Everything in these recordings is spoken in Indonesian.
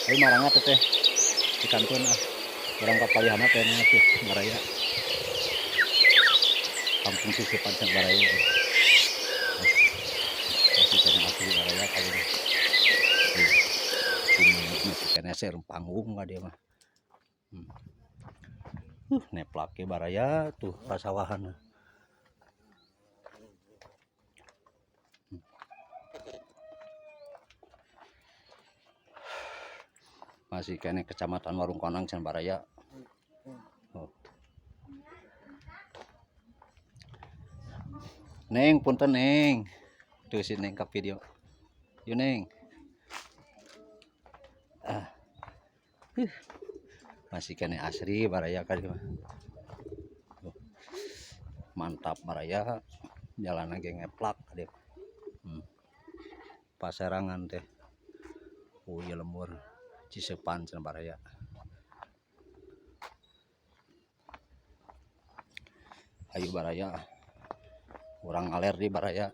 Ayo marangnya teh di kantun orang kapalihana pengen tuh Baraya kampung sisipan sang Baraya masih kena asli Baraya kali ini masih kena serem panggung nggak dia mah neplak ke Baraya tuh pasawahan masih kena kecamatan Warung Konang San Baraya. Oh. Neng punten Neng tuh si Neng ke video yuk Neng masih kena asri Baraya kali mah mantap Baraya jalan lagi ngeplak deh pasarangan teh ya lembur Cisepan San Baraya ayo Baraya orang aler di Baraya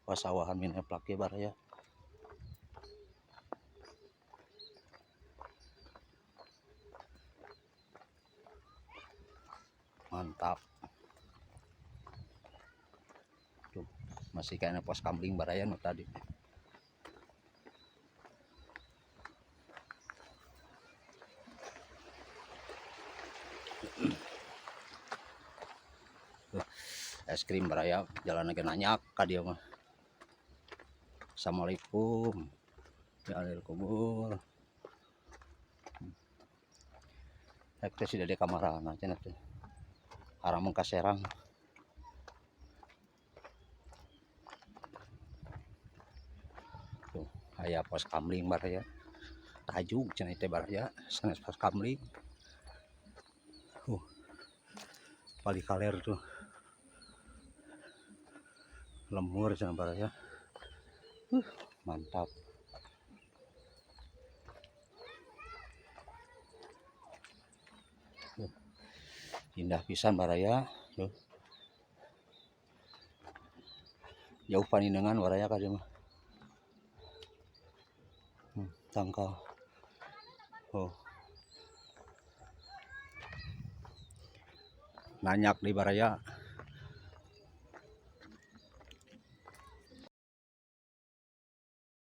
pasawahan min eplak ya Baraya mantap tuh masih kayaknya pos kambing Baraya no tadi es krim Baraya jalan lagi nanya ka dia mah Assalamualaikum ya alil kubur itu sudah di kamar nanti nanti arah muka Serang tuh ayah pos kamling Baraya tajuk cenah teh Baraya sanes pos kamling paling kaler tuh lemur cenah Baraya mantap indah pisan Baraya tuh jauh paninengan Baraya ka dia mah tangkal nanyak di Baraya